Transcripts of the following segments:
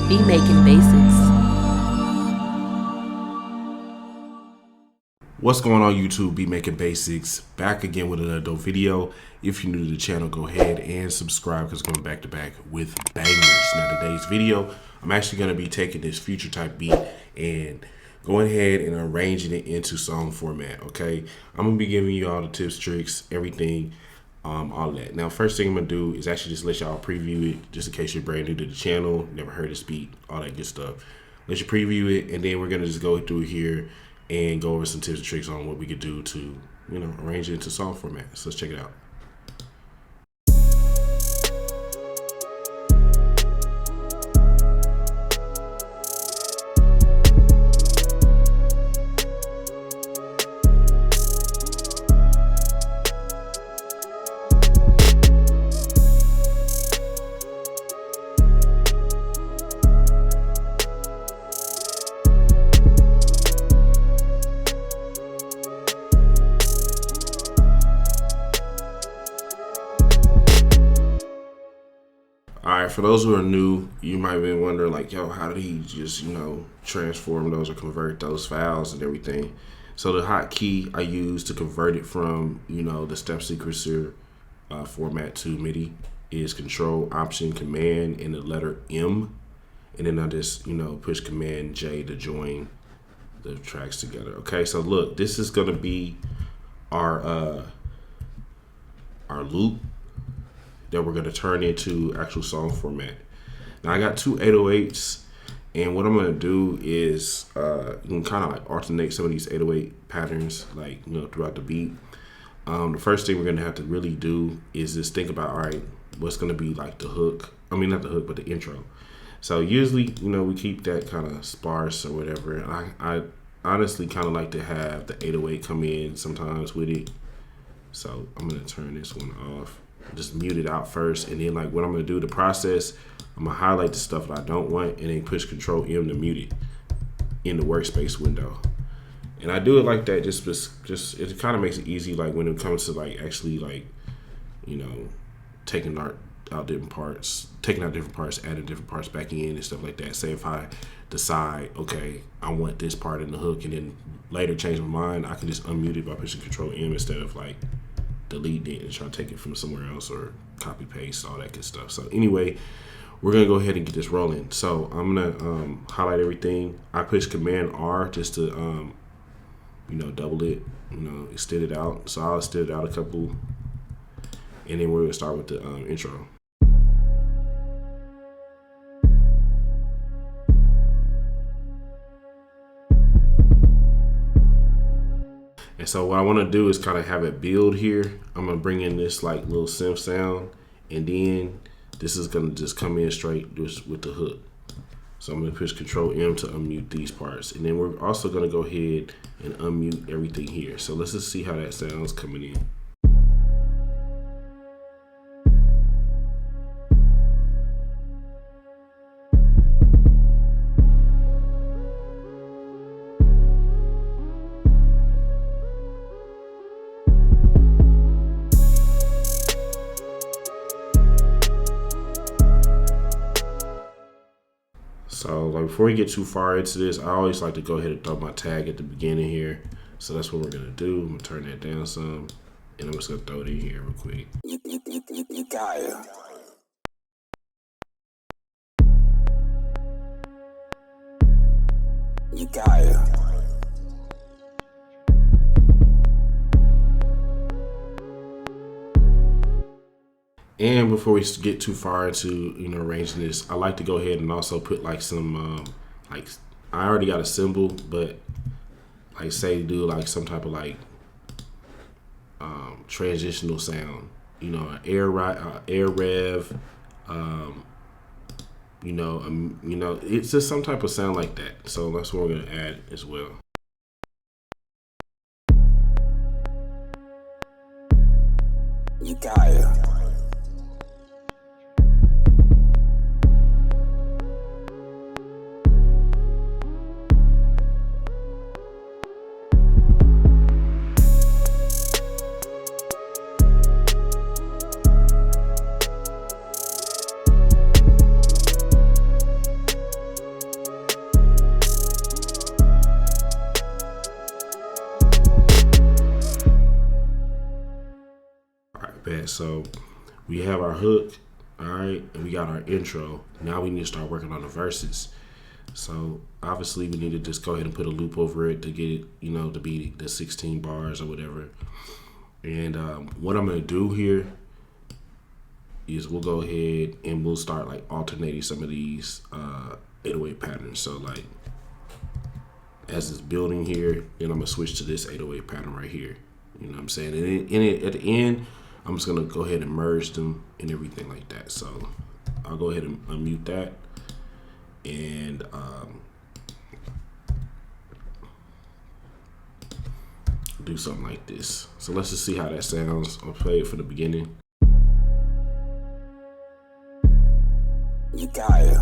Be Making Basics. What's going on YouTube? Be Making Basics back again with another dope video. If you're new to the channel, go ahead and subscribe because I'm going back to back with bangers. Now today's video, I'm actually going to be taking this future type beat and going ahead and arranging it into song format. Okay, I'm going to be giving you all the tips, tricks, everything, all that. Now first thing I'm going to do is actually just let y'all preview it, just in case you're brand new to the channel, never heard this beat, all that good stuff. Let you preview it, and then we're going to just go through here and go over some tips and tricks on what we could do to, arrange it into song format. So let's check it out. Alright, for those who are new, you might have been wondering, like, yo, how did he just, transform those or convert those files and everything? So the hotkey I use to convert it from, the step sequencer format to MIDI is Control, Option, Command, and the letter M. And then I just, push Command J to join the tracks together. Okay, so look, this is going to be our loop that we're going to turn into actual song format. Now I got two 808s, and what I'm going to do is you can kind of like alternate some of these 808 patterns, like throughout the beat. The first thing we're going to have to really do is just think about, all right, what's going to be like the hook. I mean, not the hook, but the intro. So usually, we keep that kind of sparse or whatever. And I honestly kind of like to have the 808 come in sometimes with it. So I'm going to turn this one off. Just mute it out first, and then like what I'm gonna do, the process, I'm gonna highlight the stuff that I don't want and then push Control M to mute it in the workspace window. And I do it like that just it kind of makes it easy, like when it comes to like actually like taking out different parts, adding different parts back in and stuff like that. Say if I decide, okay, I want this part in the hook, and then later change my mind, I can just unmute it by pushing Control M instead of like delete it and try to take it from somewhere else or copy paste, all that good stuff. So anyway, we're gonna go ahead and get this rolling. So I'm gonna highlight everything. I push Command R just to double it, extend it out. So I'll extend it out a couple, and then we're gonna start with the intro. And so what I want to do is kind of have it build here. I'm going to bring in this like little synth sound, and then this is going to just come in straight just with the hook. So I'm going to push Control M to unmute these parts. And then we're also going to go ahead and unmute everything here. So let's just see how that sounds coming in. So like before we get too far into this, I always like to go ahead and throw my tag at the beginning here. So that's what we're gonna do. I'm gonna turn that down some, and I'm just gonna throw it in here real quick. You got it. You got it. And before we get too far into arranging this, I like to go ahead and also put like some like I already got a cymbal, but like say do like some type of like transitional sound, an air rev, it's just some type of sound like that. So that's what we're gonna add as well. You got it. So we have our hook, all right, and we got our intro. Now we need to start working on the verses. So obviously we need to just go ahead and put a loop over it to get it, to be the 16 bars or whatever. And what I'm gonna do here is we'll go ahead and we'll start like alternating some of these 808 patterns. So like as it's building here, then I'm gonna switch to this 808 pattern right here. You know what I'm saying? And at the end, I'm just gonna go ahead and merge them and everything like that. So I'll go ahead and unmute that and do something like this. So let's just see how that sounds. I'll play it for the beginning. You got it.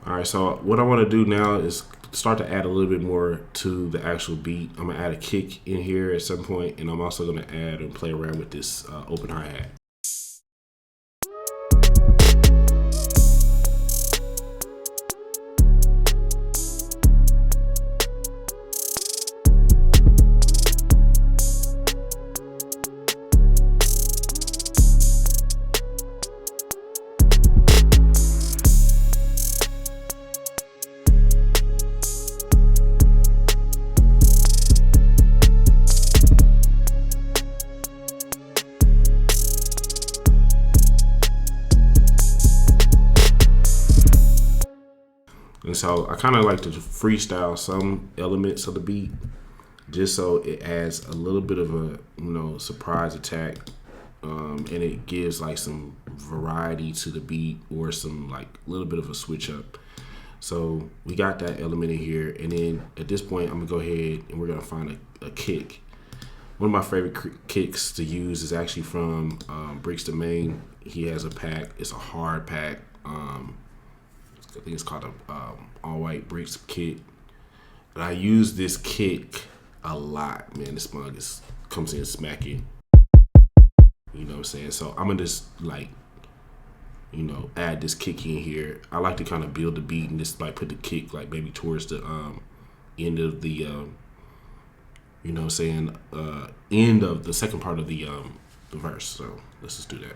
All right, so what I want to do now is start to add a little bit more to the actual beat. I'm gonna add a kick in here at some point, and I'm also gonna add and play around with this open hi-hat. And so I kind of like to freestyle some elements of the beat just so it adds a little bit of a, surprise attack. And it gives like some variety to the beat or some like little bit of a switch up. So we got that element in here. And then at this point, I'm gonna go ahead and we're gonna find a kick. One of my favorite kicks to use is actually from Bricks the Main. He has a pack. It's a hard pack. I think it's called a all white bricks kit. And I use this kick a lot, man. This mug comes in smacking. You know what I'm saying? So I'm gonna just like, add this kick in here. I like to kind of build the beat and just like put the kick like maybe towards the end of the end of the second part of the verse. So let's just do that.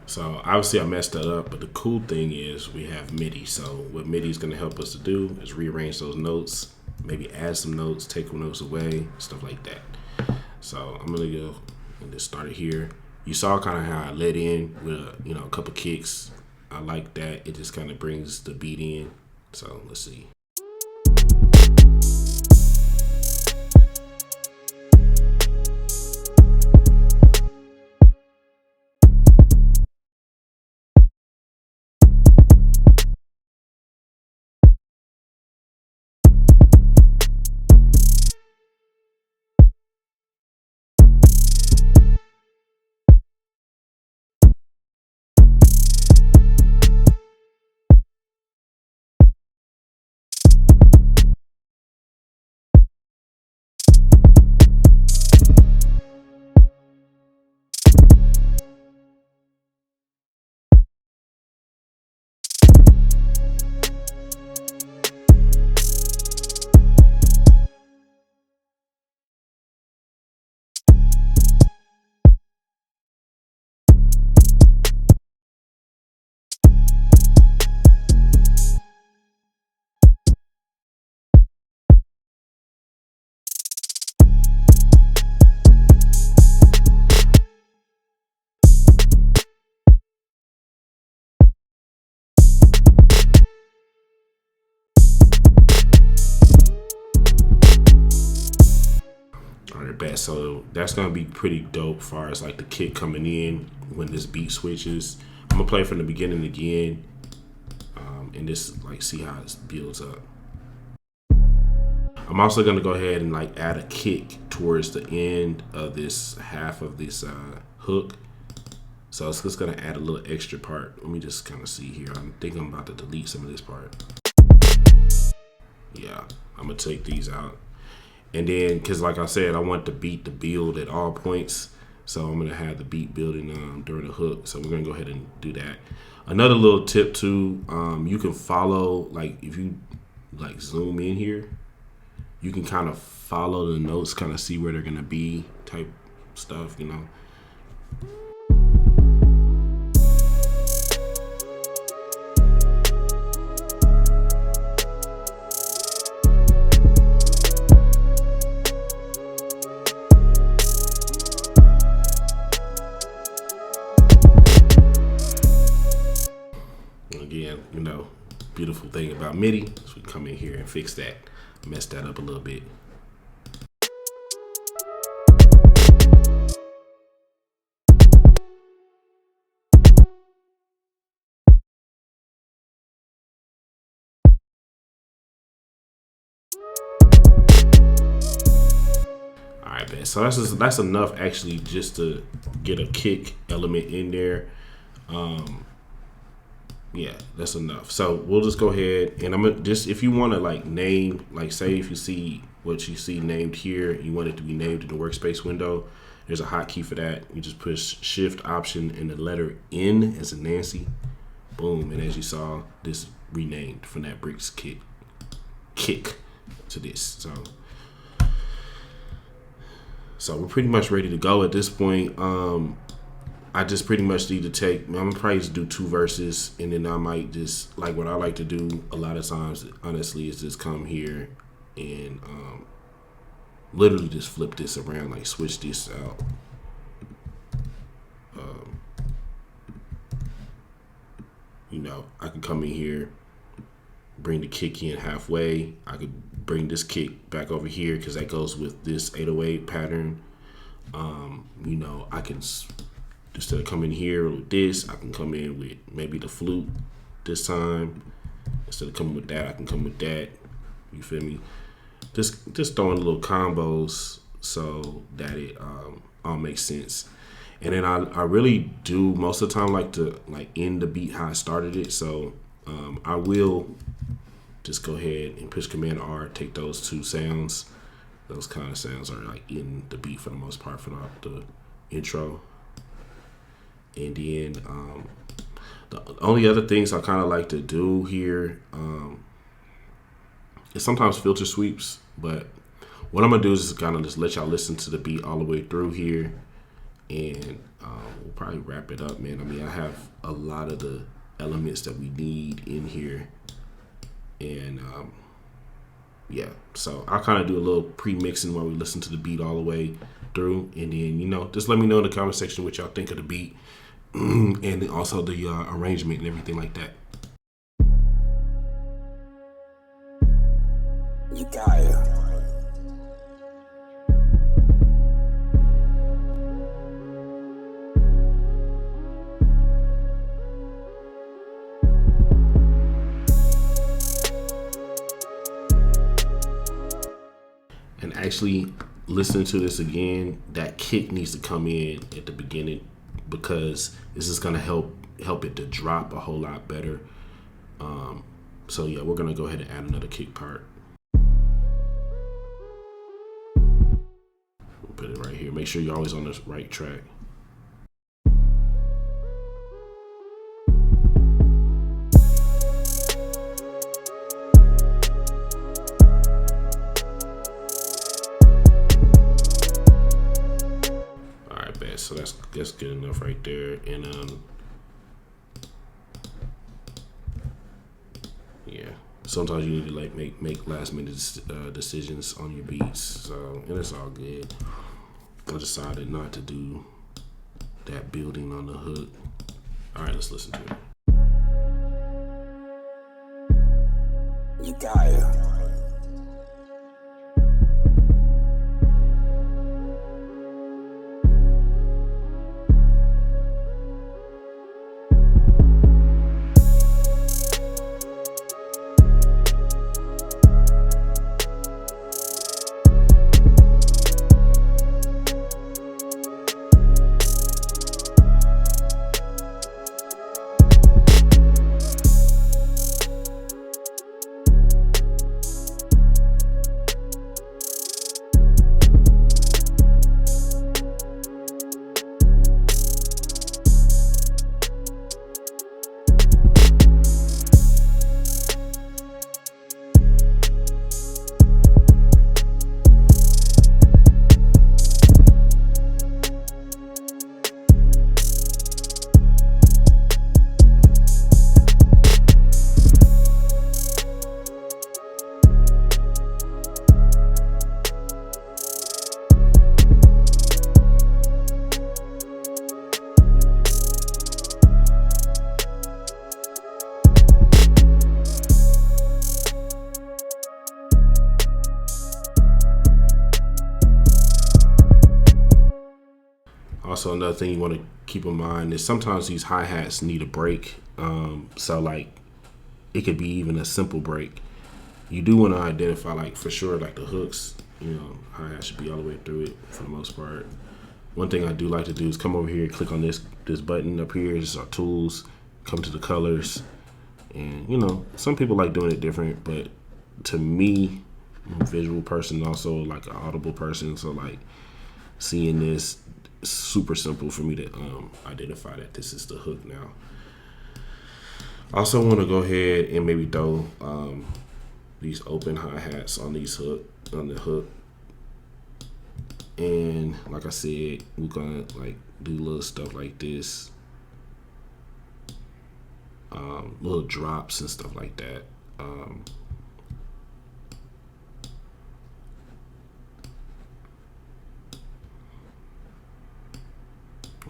So obviously I messed that up, but the cool thing is we have MIDI. So what MIDI is going to help us to do is rearrange those notes, maybe add some notes, take some notes away, stuff like that. So I'm going to go and just start it here. You saw kind of how I led in with a couple kicks. I like that. It just kind of brings the beat in. So let's see. yeah, so that's gonna be pretty dope as far as like the kick coming in when this beat switches. I'm gonna play from the beginning again, and just like see how it builds up. I'm also gonna go ahead and like add a kick towards the end of this half of this hook. So it's just gonna add a little extra part. Let me just kind of see here. I think I'm about to delete some of this part. Yeah, I'm gonna take these out. And then, cause like I said, I want the beat to build at all points. So I'm gonna have the beat building during the hook. So we're gonna go ahead and do that. Another little tip too, you can follow, like if you like zoom in here, you can kind of follow the notes, kind of see where they're gonna be type stuff, you know. Again, you know, beautiful thing about MIDI is we come in here and fix that, mess that up a little bit. All right, man. So that's enough actually just to get a kick element in there. Yeah, that's enough. So we'll just go ahead and I'm gonna just, if you want to like name, like say if you see what you see named here, you want it to be named in the workspace window, there's a hotkey for that. You just push Shift Option and the letter N as in Nancy. Boom, and as you saw, this renamed from that Bricks kick to this. So we're pretty much ready to go at this point. I just pretty much need to take, I'm gonna probably just do 2 verses, and then I might just, like what I like to do a lot of times, honestly, is just come here and literally just flip this around, like switch this out. You know, I can come in here, bring the kick in halfway. I could bring this kick back over here because that goes with this 808 pattern. You know, I can, instead of coming here with this, I can come in with maybe the flute this time. Instead of coming with that, I can come with that. You feel me? Just throwing little combos so that it all makes sense. And then I really do most of the time like to like end the beat how I started it. So I will just go ahead and push Command R, take those 2 sounds. Those kind of sounds are like in the beat for the most part for the intro. And then the only other things I kind of like to do here is sometimes filter sweeps. But what I'm gonna do is kind of just let y'all listen to the beat all the way through here, and we'll probably wrap it up, man. I mean, I have a lot of the elements that we need in here, and yeah. So I'll kind of do a little pre-mixing while we listen to the beat all the way through, and then, you know, just let me know in the comment section what y'all think of the beat. And also the arrangement and everything like that. Yakaya. And actually listening to this again, that kick needs to come in at the beginning, because this is gonna help it to drop a whole lot better. So yeah, we're gonna go ahead and add another kick part. We'll put it right here. Make sure you're always on the right track. So that's good enough right there. And yeah, sometimes you need to like make last minute decisions on your beats. So, and it's all good. I decided not to do that building on the hook. All right, let's listen to it. Yakaya. also another thing you want to keep in mind is sometimes these hi-hats need a break. So like it could be even a simple break. You do want to identify like for sure like the hooks, hi-hat should be all the way through it for the most part. One thing I do like to do is come over here, click on this button up here. This is our tools. Come to the colors, and some people like doing it different, but to me, I'm a visual person, also like an audible person, so like seeing this, it's super simple for me to identify that this is the hook now. I also want to go ahead and maybe throw these open hi-hats on the hook. And like I said, we're gonna like do little stuff like this, little drops and stuff like that.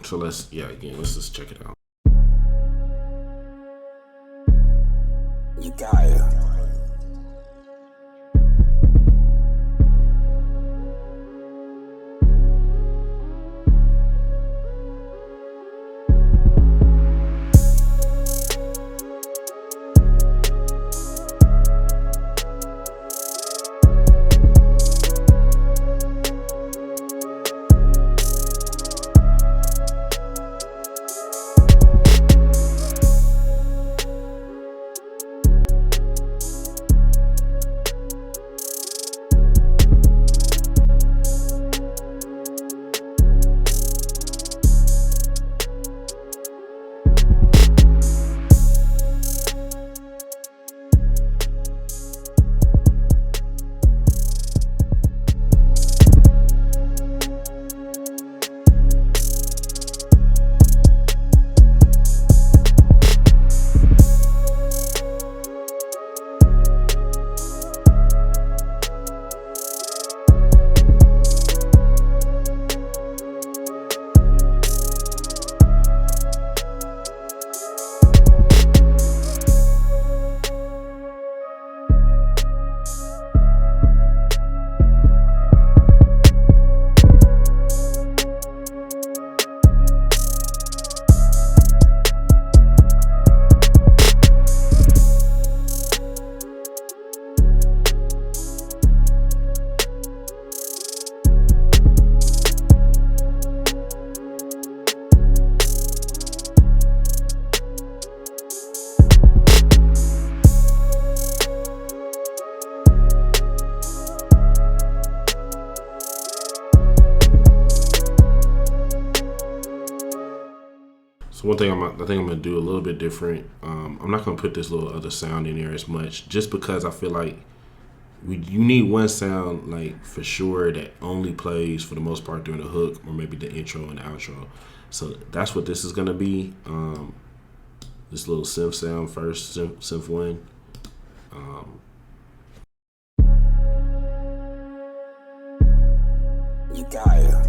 So let's just check it out. You Gaia. So one thing I think I'm gonna do a little bit different. I'm not gonna put this little other sound in there as much, just because I feel like you need one sound like for sure that only plays for the most part during the hook or maybe the intro and the outro. So that's what this is gonna be. This little synth sound first, synth one. You Gaia.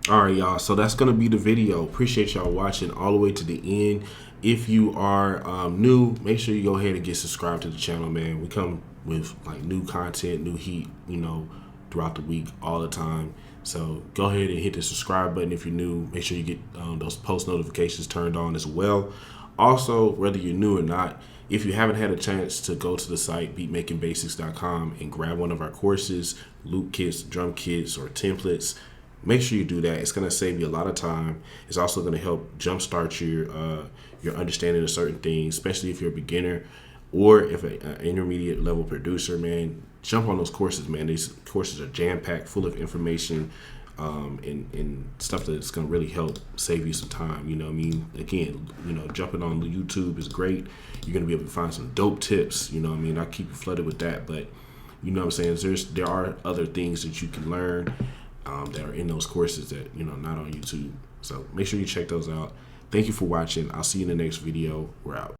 All right, y'all. So that's gonna be the video. Appreciate y'all watching all the way to the end. If you are new, make sure you go ahead and get subscribed to the channel, man. We come with like new content, new heat, throughout the week, all the time. So go ahead and hit the subscribe button if you're new. Make sure you get those post notifications turned on as well. Also, whether you're new or not, if you haven't had a chance to go to the site beatmakingbasics.com and grab one of our courses, loop kits, drum kits, or templates, make sure you do that. It's going to save you a lot of time. It's also going to help jumpstart your understanding of certain things, especially if you're a beginner or if an intermediate level producer, man. Jump on those courses, man. These courses are jam-packed, full of information and stuff that's going to really help save you some time. You know what I mean? Again, jumping on YouTube is great. You're going to be able to find some dope tips. You know what I mean? I keep you flooded with that, but you know what I'm saying? There are other things that you can learn that are in those courses that, not on YouTube. So make sure you check those out. Thank you for watching. I'll see you in the next video. We're out.